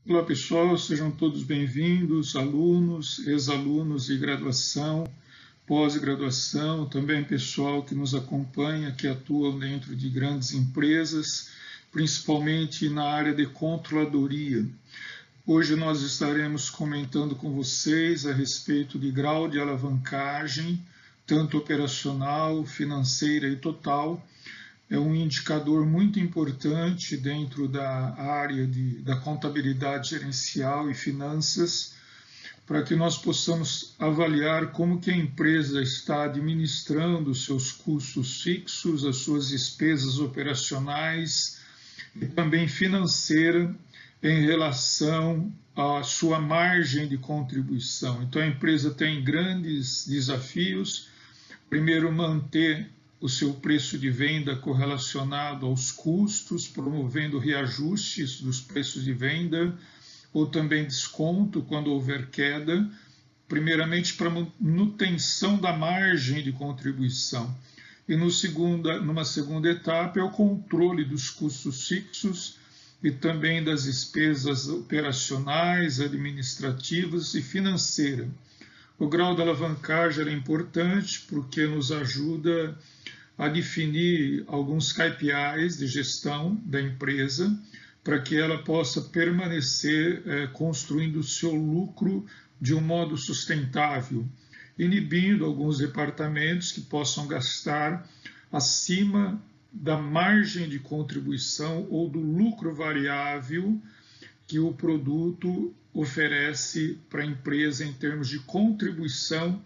Olá pessoal, sejam todos bem-vindos, alunos, ex-alunos de graduação, pós-graduação, também pessoal que nos acompanha, que atuam dentro de grandes empresas, principalmente na área de controladoria. Hoje nós estaremos comentando com vocês a respeito de grau de alavancagem, tanto operacional, financeira e total. É um indicador muito importante dentro da área da contabilidade gerencial e finanças, para que nós possamos avaliar como que a empresa está administrando os seus custos fixos, as suas despesas operacionais e também financeira em relação à sua margem de contribuição. Então a empresa tem grandes desafios. Primeiro, manter o seu preço de venda correlacionado aos custos, promovendo reajustes dos preços de venda, ou também desconto quando houver queda, primeiramente para manutenção da margem de contribuição. E numa segunda etapa é o controle dos custos fixos e também das despesas operacionais, administrativas e financeiras. O grau de alavancagem é importante porque nos ajuda a definir alguns KPIs de gestão da empresa para que ela possa permanecer construindo o seu lucro de um modo sustentável, inibindo alguns departamentos que possam gastar acima da margem de contribuição ou do lucro variável que o produto oferece para a empresa em termos de contribuição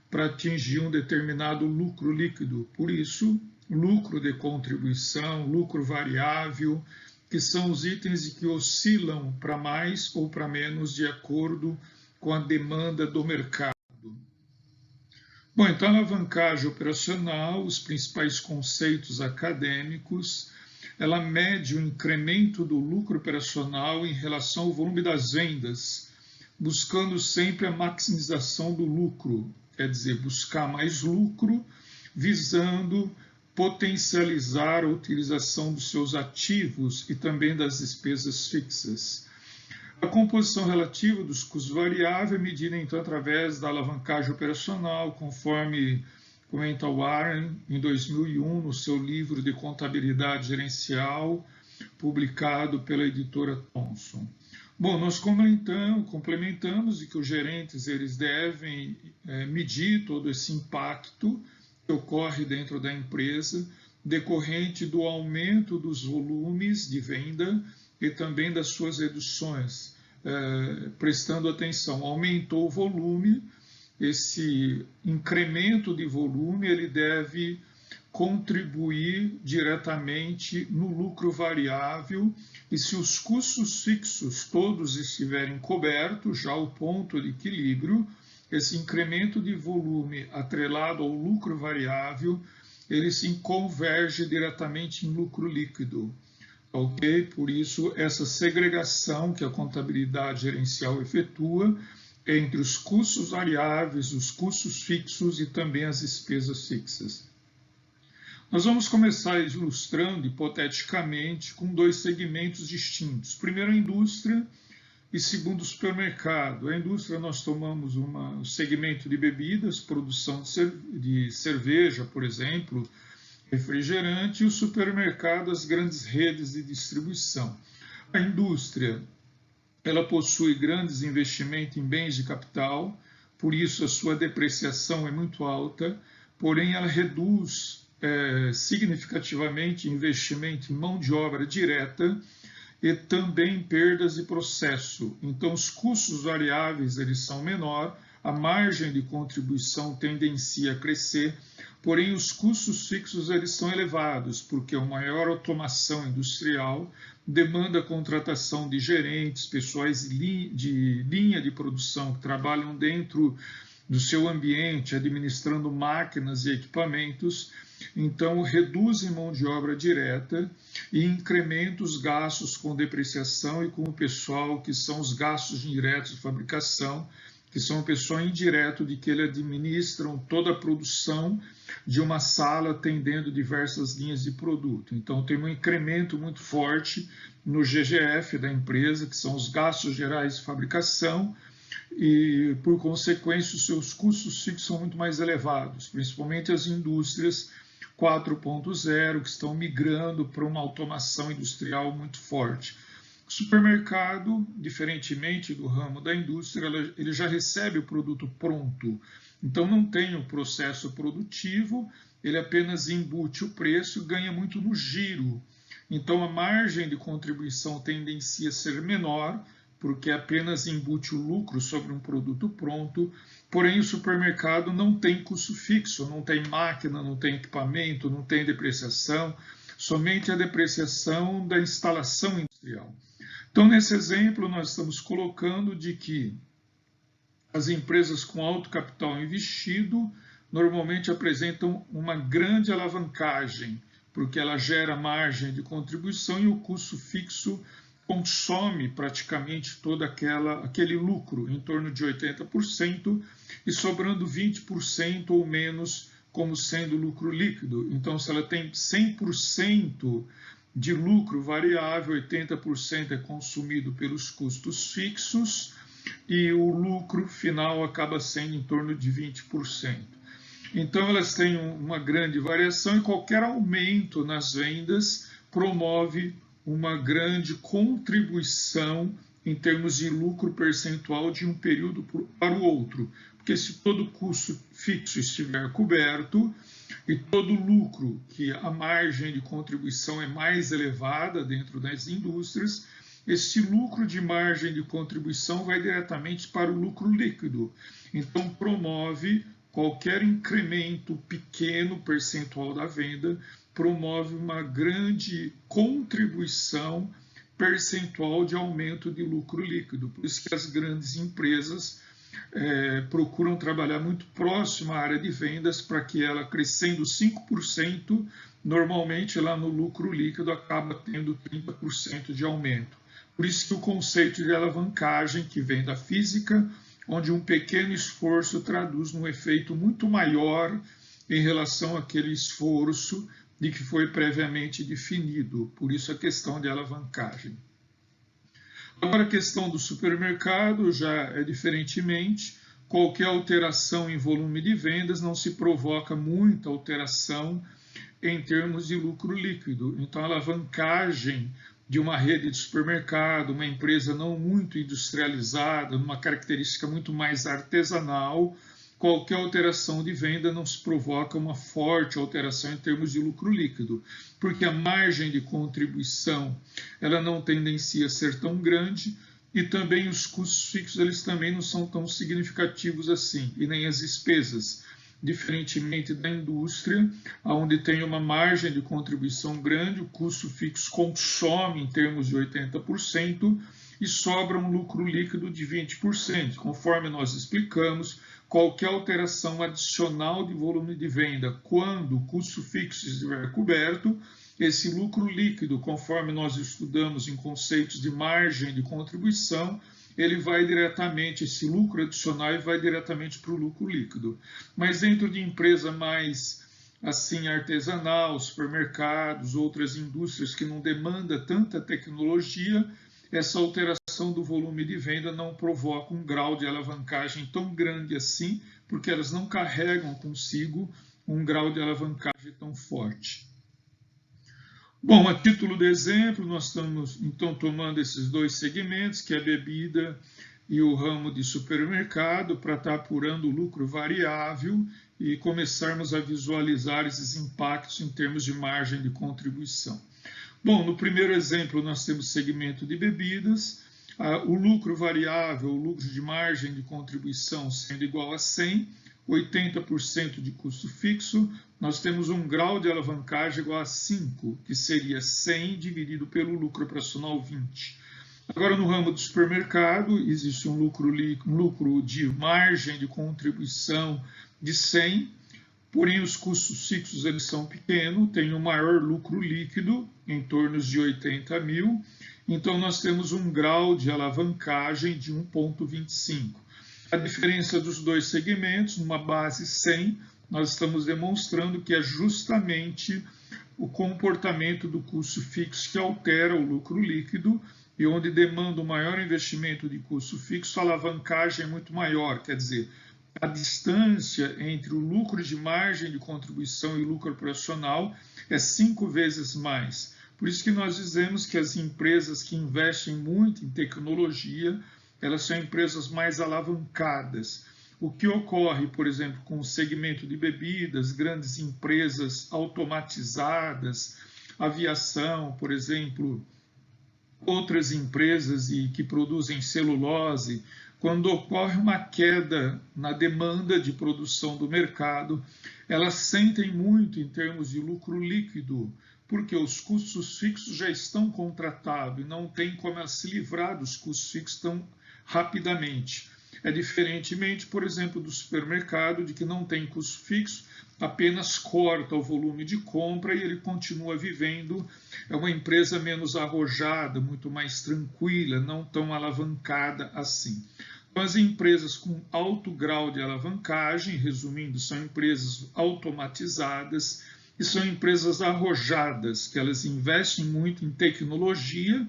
para atingir um determinado lucro líquido. Por isso, lucro de contribuição, lucro variável, que são os itens que oscilam para mais ou para menos de acordo com a demanda do mercado. Bom, então, a alavancagem operacional, os principais conceitos acadêmicos, ela mede o incremento do lucro operacional em relação ao volume das vendas, buscando sempre a maximização do lucro, quer dizer, buscar mais lucro, visando potencializar a utilização dos seus ativos e também das despesas fixas. A composição relativa dos custos variáveis é medida, então, através da alavancagem operacional, conforme comenta Warren, em 2001, no seu livro de contabilidade gerencial, publicado pela editora Thomson. Bom, nós complementamos de que os gerentes eles devem medir todo esse impacto que ocorre dentro da empresa, decorrente do aumento dos volumes de venda e também das suas reduções, prestando atenção, aumentou o volume, esse incremento de volume ele deve contribuir diretamente no lucro variável e se os custos fixos todos estiverem cobertos, já o ponto de equilíbrio, esse incremento de volume atrelado ao lucro variável, ele se converge diretamente em lucro líquido. Ok? Por isso, essa segregação que a contabilidade gerencial efetua entre os custos variáveis, os custos fixos e também as despesas fixas. Nós vamos começar ilustrando, hipoteticamente, com dois segmentos distintos. Primeiro, a indústria e segundo, o supermercado. A indústria, nós tomamos um segmento de bebidas, produção de cerveja, por exemplo, refrigerante, e o supermercado, as grandes redes de distribuição. A indústria, ela possui grandes investimentos em bens de capital, por isso a sua depreciação é muito alta, porém ela reduz significativamente investimento em mão de obra direta e também perdas de processo. Então, os custos variáveis eles são menores, a margem de contribuição tendencia a crescer, porém os custos fixos eles são elevados, porque a maior automação industrial demanda a contratação de gerentes, pessoais de linha de produção que trabalham dentro do seu ambiente, administrando máquinas e equipamentos, então reduzem mão de obra direta e incrementam os gastos com depreciação e com o pessoal, que são os gastos diretos de fabricação, que são o pessoal indireto de que ele administram toda a produção de uma sala atendendo diversas linhas de produto. Então tem um incremento muito forte no GGF da empresa, que são os gastos gerais de fabricação, e por consequência os seus custos fixos são muito mais elevados, principalmente as indústrias 4.0 que estão migrando para uma automação industrial muito forte. O supermercado, diferentemente do ramo da indústria, ele já recebe o produto pronto, então não tem o processo produtivo, ele apenas embute o preço e ganha muito no giro. Então a margem de contribuição tendencia a ser menor, porque apenas embute o lucro sobre um produto pronto, porém o supermercado não tem custo fixo, não tem máquina, não tem equipamento, não tem depreciação, somente a depreciação da instalação industrial. Então, nesse exemplo, nós estamos colocando de que as empresas com alto capital investido normalmente apresentam uma grande alavancagem, porque ela gera margem de contribuição e o custo fixo consome praticamente todo aquele lucro, em torno de 80%, e sobrando 20% ou menos como sendo lucro líquido. Então, se ela tem 100% de lucro variável, 80% é consumido pelos custos fixos e o lucro final acaba sendo em torno de 20%. Então, elas têm uma grande variação e qualquer aumento nas vendas promove uma grande contribuição em termos de lucro percentual de um período para o outro. Porque se todo custo fixo estiver coberto e todo lucro, que a margem de contribuição é mais elevada dentro das indústrias, esse lucro de margem de contribuição vai diretamente para o lucro líquido. Então, promove qualquer incremento pequeno percentual da venda, promove uma grande contribuição percentual de aumento de lucro líquido. Por isso que as grandes empresas procuram trabalhar muito próximo à área de vendas para que ela, crescendo 5%, normalmente lá no lucro líquido acaba tendo 30% de aumento. Por isso que o conceito de alavancagem, que vem da física, onde um pequeno esforço traduz num efeito muito maior em relação àquele esforço de que foi previamente definido. Por isso a questão de alavancagem. Agora a questão do supermercado já é diferentemente. Qualquer alteração em volume de vendas não se provoca muita alteração em termos de lucro líquido. Então a alavancagem de uma rede de supermercado, uma empresa não muito industrializada, numa característica muito mais artesanal, qualquer alteração de venda não se provoca uma forte alteração em termos de lucro líquido, porque a margem de contribuição ela não tendencia a ser tão grande e também os custos fixos eles também não são tão significativos assim, e nem as despesas, diferentemente da indústria, onde tem uma margem de contribuição grande, o custo fixo consome em termos de 80% e sobra um lucro líquido de 20%. Conforme nós explicamos, qualquer alteração adicional de volume de venda, quando o custo fixo estiver coberto, esse lucro líquido, conforme nós estudamos em conceitos de margem de contribuição, ele vai diretamente, esse lucro adicional vai diretamente para o lucro líquido. Mas dentro de empresa mais assim artesanal, supermercados, outras indústrias que não demandam tanta tecnologia, essa alteração do volume de venda não provoca um grau de alavancagem tão grande assim, porque elas não carregam consigo um grau de alavancagem tão forte. Bom, a título de exemplo, nós estamos então tomando esses dois segmentos, que é a bebida e o ramo de supermercado, para estar apurando o lucro variável e começarmos a visualizar esses impactos em termos de margem de contribuição. Bom, no primeiro exemplo nós temos segmento de bebidas, o lucro variável, o lucro de margem de contribuição sendo igual a 100, 80% de custo fixo, nós temos um grau de alavancagem igual a 5, que seria 100 dividido pelo lucro operacional 20. Agora, no ramo do supermercado, existe um lucro de margem de contribuição de 100, porém os custos fixos eles são pequenos, tem um maior lucro líquido, em torno de 80 mil, então nós temos um grau de alavancagem de 1,25. A diferença dos dois segmentos, numa base 100, nós estamos demonstrando que é justamente o comportamento do custo fixo que altera o lucro líquido, e onde demanda um maior investimento de custo fixo, a alavancagem é muito maior, quer dizer, a distância entre o lucro de margem de contribuição e o lucro operacional é 5 vezes mais. Por isso que nós dizemos que as empresas que investem muito em tecnologia, elas são empresas mais alavancadas. O que ocorre, por exemplo, com o segmento de bebidas, grandes empresas automatizadas, aviação, por exemplo, outras empresas que produzem celulose, quando ocorre uma queda na demanda de produção do mercado, elas sentem muito em termos de lucro líquido, porque os custos fixos já estão contratados e não tem como elas se livrar dos custos fixos tão rapidamente. É diferentemente, por exemplo, do supermercado, de que não tem custo fixo, apenas corta o volume de compra e ele continua vivendo. É uma empresa menos arrojada, muito mais tranquila, não tão alavancada assim. Então, as empresas com alto grau de alavancagem, resumindo, são empresas automatizadas e são empresas arrojadas, que elas investem muito em tecnologia,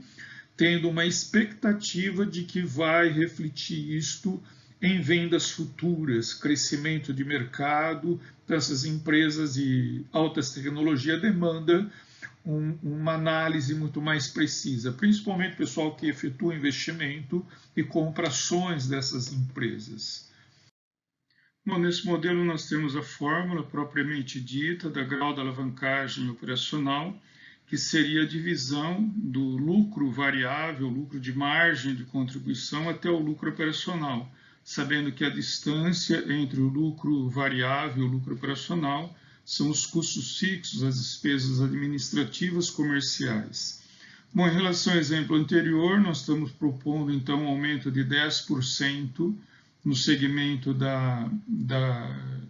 tendo uma expectativa de que vai refletir isto em vendas futuras, crescimento de mercado. Então, essas empresas de altas tecnologia demandam uma análise muito mais precisa, principalmente o pessoal que efetua investimento e compra ações dessas empresas. Bom, nesse modelo nós temos a fórmula propriamente dita da grau da alavancagem operacional, que seria a divisão do lucro variável, lucro de margem de contribuição, até o lucro operacional, sabendo que a distância entre o lucro variável e o lucro operacional são os custos fixos, as despesas administrativas comerciais. Bom, em relação ao exemplo anterior, nós estamos propondo então um aumento de 10% no segmento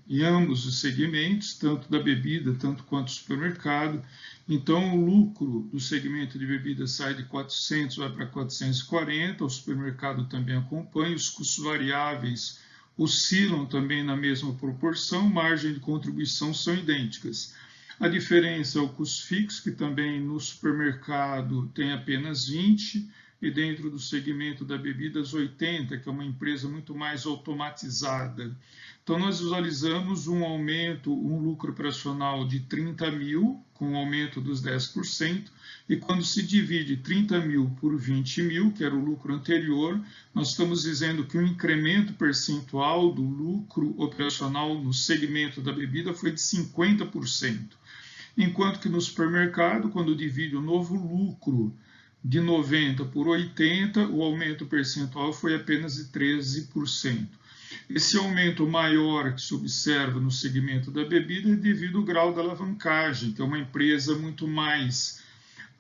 em ambos os segmentos, tanto da bebida, tanto quanto do supermercado. Então, o lucro do segmento de bebidas sai de 400, vai para 440, o supermercado também acompanha, os custos variáveis oscilam também na mesma proporção, margem de contribuição são idênticas. A diferença é o custo fixo, que também no supermercado tem apenas 20, e dentro do segmento da bebidas 80, que é uma empresa muito mais automatizada. Então, nós visualizamos um aumento, um lucro operacional de 30 mil, com o aumento dos 10%, e quando se divide 30 mil por 20 mil, que era o lucro anterior, nós estamos dizendo que o incremento percentual do lucro operacional no segmento da bebida foi de 50%, enquanto que no supermercado, quando divide o novo lucro de 90 por 80, o aumento percentual foi apenas de 13%. Esse aumento maior que se observa no segmento da bebida é devido ao grau da alavancagem, que é uma empresa muito mais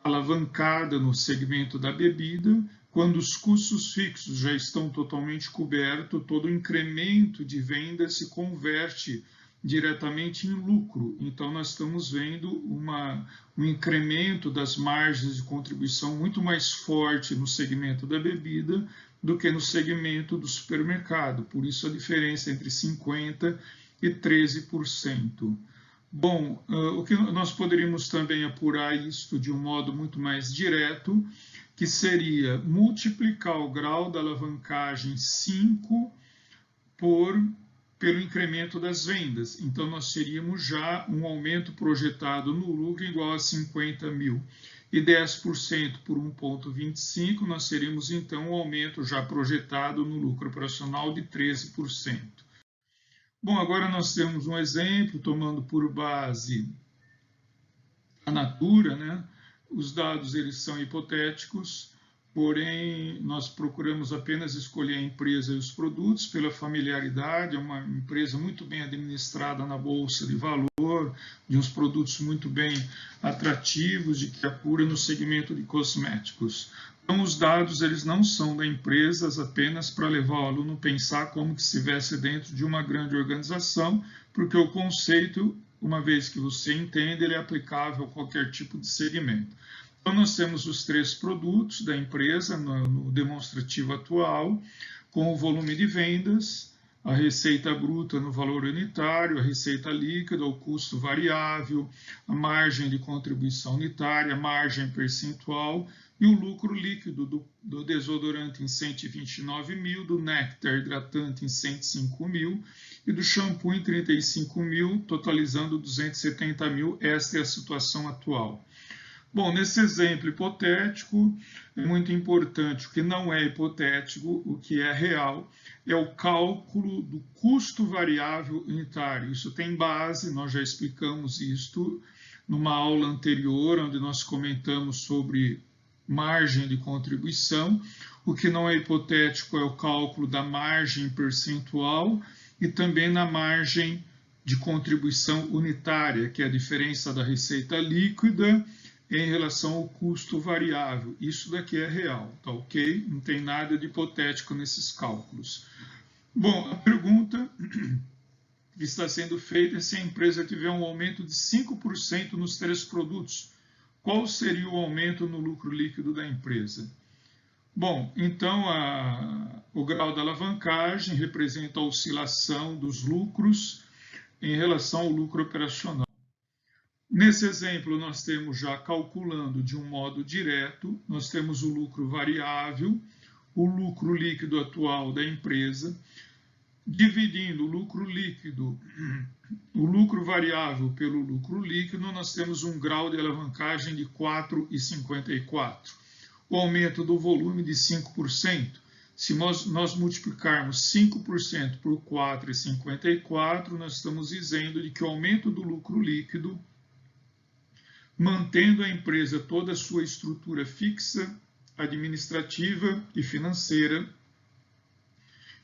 alavancada no segmento da bebida. Quando os custos fixos já estão totalmente cobertos, todo o incremento de venda se converte diretamente em lucro. Então, nós estamos vendo um incremento das margens de contribuição muito mais forte no segmento da bebida do que no segmento do supermercado. Por isso, a diferença entre 50% e 13%. Bom, o que nós poderíamos também apurar isto de um modo muito mais direto, que seria multiplicar o grau da alavancagem 5 pelo incremento das vendas. Então, nós teríamos já um aumento projetado no lucro igual a 50 mil. E 10% por 1,25, nós teríamos então um aumento já projetado no lucro operacional de 13%. Bom, agora nós temos um exemplo, tomando por base a Natura, né? Os dados eles são hipotéticos, porém nós procuramos apenas escolher a empresa e os produtos pela familiaridade. É uma empresa muito bem administrada na Bolsa de Valor, de uns produtos muito bem atrativos, de que apura no segmento de cosméticos. Então, os dados eles não são da empresa apenas para levar o aluno a pensar como que se estivesse dentro de uma grande organização, porque o conceito, uma vez que você entende, ele é aplicável a qualquer tipo de segmento. Então, nós temos os 3 produtos da empresa no demonstrativo atual. com o volume de vendas, a receita bruta no valor unitário, a receita líquida, o custo variável, a margem de contribuição unitária, a margem percentual e o lucro líquido do desodorante em 129 mil, do néctar hidratante em 105 mil e do shampoo em 35 mil, totalizando 270 mil. Esta é a situação atual. Bom, nesse exemplo hipotético, é muito importante, o que não é hipotético, o que é real, é o cálculo do custo variável unitário. Isso tem base, nós já explicamos isto numa aula anterior, onde nós comentamos sobre margem de contribuição. O que não é hipotético é o cálculo da margem percentual e também na margem de contribuição unitária, que é a diferença da receita líquida em relação ao custo variável. Isso daqui é real, tá ok? Não tem nada de hipotético nesses cálculos. Bom, a pergunta que está sendo feita é se a empresa tiver um aumento de 5% nos 3 produtos, qual seria o aumento no lucro líquido da empresa? Bom, então o grau da alavancagem representa a oscilação dos lucros em relação ao lucro operacional. Nesse exemplo, nós temos já calculando de um modo direto, nós temos o lucro variável, o lucro líquido atual da empresa, dividindo o lucro líquido, o lucro variável pelo lucro líquido, nós temos um grau de alavancagem de 4,54. O aumento do volume de 5%. Se nós multiplicarmos 5% por 4,54, nós estamos dizendo de que o aumento do lucro líquido, mantendo a empresa toda a sua estrutura fixa, administrativa e financeira,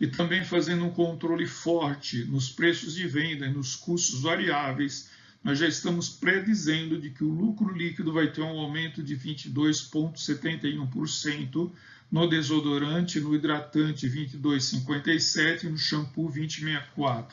e também fazendo um controle forte nos preços de venda e nos custos variáveis, nós já estamos predizendo de que o lucro líquido vai ter um aumento de 22,71%, no desodorante, no hidratante 22,57% e no shampoo 20,64%.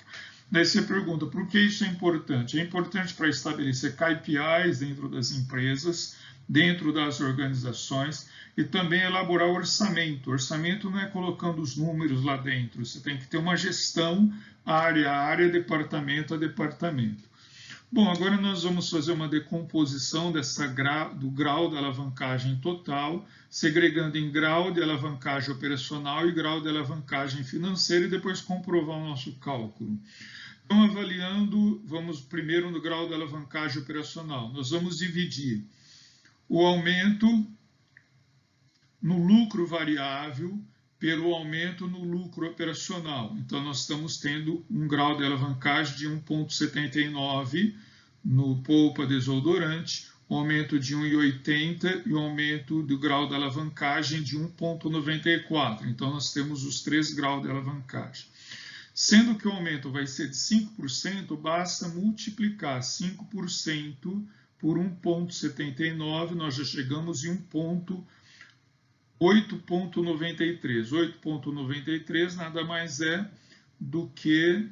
Daí você pergunta, por que isso é importante? É importante para estabelecer KPIs dentro das empresas, dentro das organizações, e também elaborar orçamento. Orçamento não é colocando os números lá dentro, você tem que ter uma gestão área a área, departamento a departamento. Bom, agora nós vamos fazer uma decomposição do grau da alavancagem total, segregando em grau de alavancagem operacional e grau de alavancagem financeira e depois comprovar o nosso cálculo. Então, avaliando, vamos primeiro no grau da alavancagem operacional. Nós vamos dividir o aumento no lucro variável pelo aumento no lucro operacional. Então, nós estamos tendo um grau de alavancagem de 1,79 no polpa desodorante, um aumento de 1,80 e um aumento do grau da alavancagem de 1,94. Então, nós temos os 3 graus de alavancagem. Sendo que o aumento vai ser de 5%, basta multiplicar 5% por 1,79, nós já chegamos em 8,93. 8,93 nada mais é do que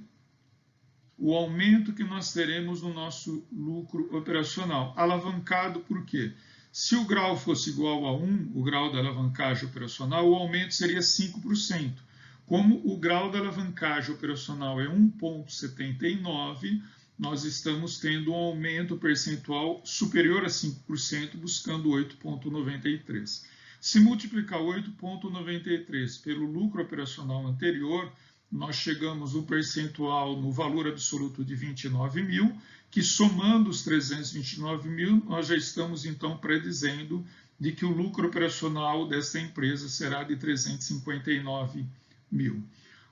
o aumento que nós teremos no nosso lucro operacional. Alavancado por quê? Se o grau fosse igual a 1, o grau da alavancagem operacional, o aumento seria 5%. Como o grau da alavancagem operacional é 1,79, nós estamos tendo um aumento percentual superior a 5%, buscando 8,93. Se multiplicar 8,93 pelo lucro operacional anterior, nós chegamos no percentual, no valor absoluto de 29 mil, que somando os 329 mil, nós já estamos então predizendo de que o lucro operacional dessa empresa será de 359 mil.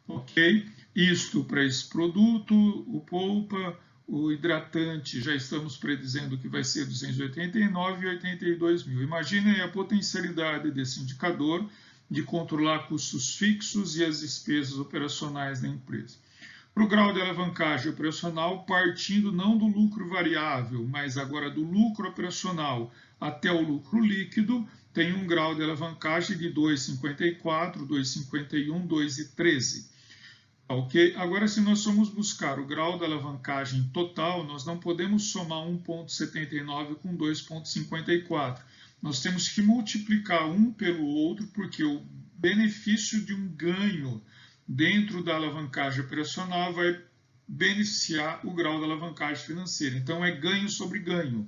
Ok? Isto para esse produto, o polpa, o hidratante, já estamos predizendo que vai ser 289 e 82 mil. Imaginem a potencialidade desse indicador de controlar custos fixos e as despesas operacionais da empresa. Para o grau de alavancagem operacional, partindo não do lucro variável, mas agora do lucro operacional até o lucro líquido, tem um grau de alavancagem de 2,54, 2,51, 2,13. Ok? Agora, se nós formos buscar o grau da alavancagem total, nós não podemos somar 1,79 com 2,54. Nós temos que multiplicar um pelo outro, porque o benefício de um ganho dentro da alavancagem operacional vai beneficiar o grau da alavancagem financeira. Então, é ganho sobre ganho.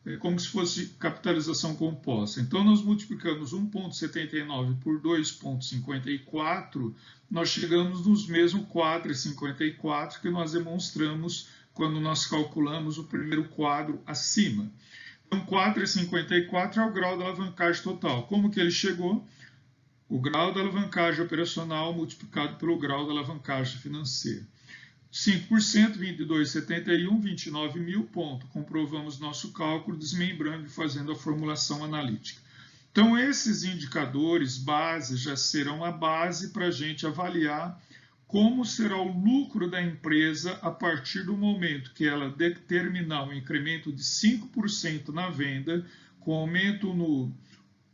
É como se fosse capitalização composta. Então, nós multiplicamos 1,79 por 2,54, nós chegamos nos mesmos 4,54 que nós demonstramos quando nós calculamos o primeiro quadro acima. Então, 4,54 é o grau da alavancagem total. Como que ele chegou? O grau da alavancagem operacional multiplicado pelo grau da alavancagem financeira. 5%, 22,71, 29 mil, ponto. Comprovamos nosso cálculo desmembrando e fazendo a formulação analítica. Então, esses indicadores base já serão a base para a gente avaliar como será o lucro da empresa a partir do momento que ela determinar um incremento de 5% na venda, com aumento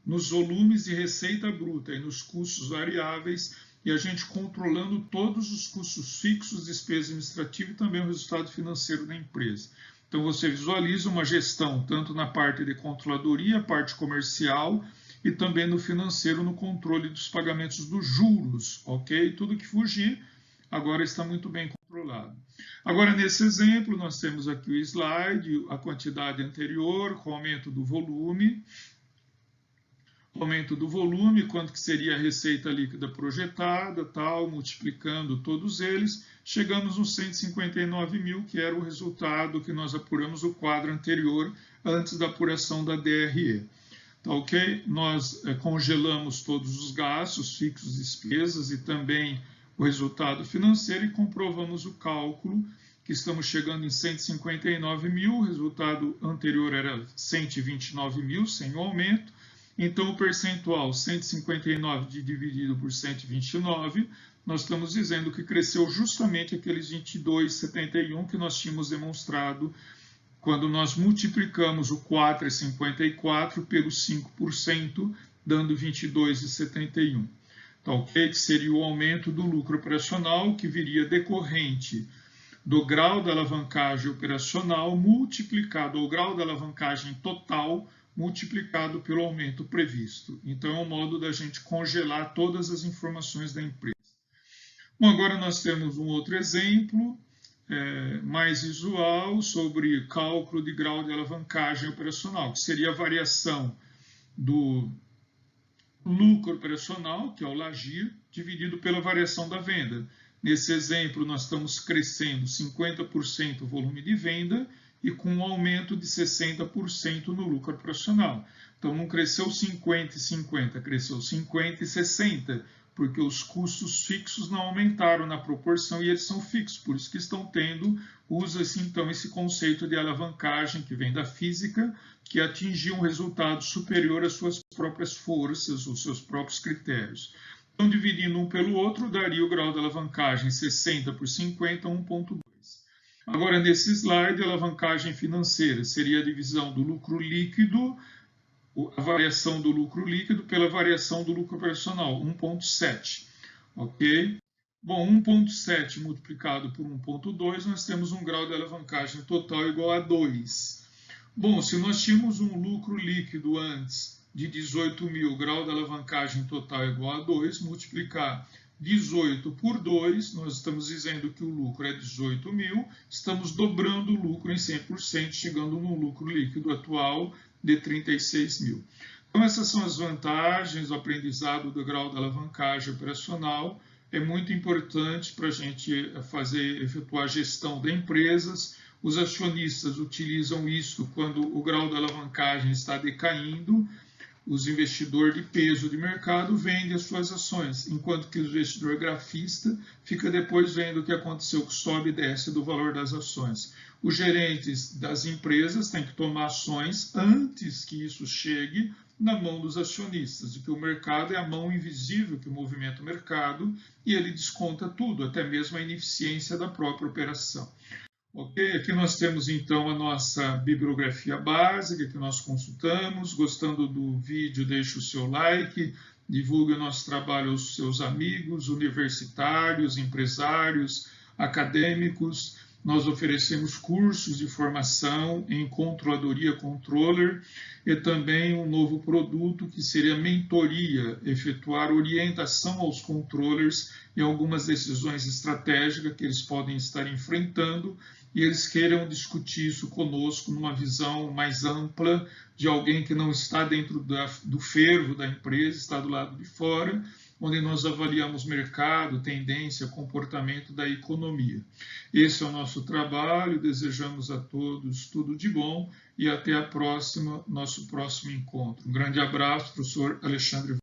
nos volumes de receita bruta e nos custos variáveis, e a gente controlando todos os custos fixos, despesa administrativa e também o resultado financeiro da empresa. Então, você visualiza uma gestão tanto na parte de controladoria, parte comercial e também no financeiro, no controle dos pagamentos dos juros, ok? Tudo que fugir agora está muito bem controlado. Agora, nesse exemplo, nós temos aqui o slide, a quantidade anterior com aumento do volume, quanto que seria a receita líquida projetada, tal, multiplicando todos eles, chegamos nos 159 mil, que era o resultado que nós apuramos o quadro anterior, antes da apuração da DRE. Tá, ok? Nós congelamos todos os gastos, fixos, despesas e também o resultado financeiro e comprovamos o cálculo, que estamos chegando em 159 mil, o resultado anterior era 129 mil, sem o aumento. Então, o percentual 159 dividido por 129, nós estamos dizendo que cresceu justamente aqueles 22,71 que nós tínhamos demonstrado quando nós multiplicamos o 4,54 pelo 5%, dando 22,71. Então, que seria o aumento do lucro operacional que viria decorrente do grau da alavancagem operacional multiplicado ao grau da alavancagem total multiplicado pelo aumento previsto. Então, é um modo da gente congelar todas as informações da empresa. Bom, agora nós temos um outro exemplo mais visual sobre cálculo de grau de alavancagem operacional, que seria a variação do lucro operacional, que é o LAGIR, dividido pela variação da venda. Nesse exemplo, nós estamos crescendo 50% o volume de venda e com um aumento de 60% no lucro operacional. Então, não cresceu 50 e 50, cresceu 50 e 60, porque os custos fixos não aumentaram na proporção e eles são fixos, por isso que estão tendo, usa-se então esse conceito de alavancagem que vem da física, que atingiu um resultado superior às suas próprias forças, os seus próprios critérios. Então, dividindo um pelo outro, daria o grau de alavancagem 60 por 50, 1,2. Agora, nesse slide, a alavancagem financeira seria a divisão do lucro líquido, a variação do lucro líquido pela variação do lucro operacional, 1,7. Ok? Bom, 1,7 multiplicado por 1,2, nós temos um grau de alavancagem total igual a 2. Bom, se nós tínhamos um lucro líquido antes de 18 mil, grau de alavancagem total igual a 2, multiplicar 18 por 2, nós estamos dizendo que o lucro é 18 mil, estamos dobrando o lucro em 100%, chegando no lucro líquido atual de 36 mil. Então, essas são as vantagens do aprendizado do grau da alavancagem operacional. É muito importante para a gente efetuar a gestão de empresas. Os acionistas utilizam isso quando o grau da alavancagem está decaindo. Os investidores de peso de mercado vendem as suas ações, enquanto que o investidor grafista fica depois vendo o que aconteceu, que sobe e desce do valor das ações. Os gerentes das empresas têm que tomar ações antes que isso chegue na mão dos acionistas, e que o mercado é a mão invisível que movimenta o mercado e ele desconta tudo, até mesmo a ineficiência da própria operação. Ok, aqui nós temos então a nossa bibliografia básica que nós consultamos. Gostando do vídeo, deixe o seu like, divulgue o nosso trabalho aos seus amigos, universitários, empresários, acadêmicos. Nós oferecemos cursos de formação em controladoria controller e também um novo produto que seria mentoria, efetuar orientação aos controllers em algumas decisões estratégicas que eles podem estar enfrentando e eles queiram discutir isso conosco numa visão mais ampla de alguém que não está dentro do fervo da empresa, está do lado de fora, onde nós avaliamos mercado, tendência, comportamento da economia. Esse é o nosso trabalho, desejamos a todos tudo de bom e até a próxima, nosso próximo encontro. Um grande abraço, professor Alexandre.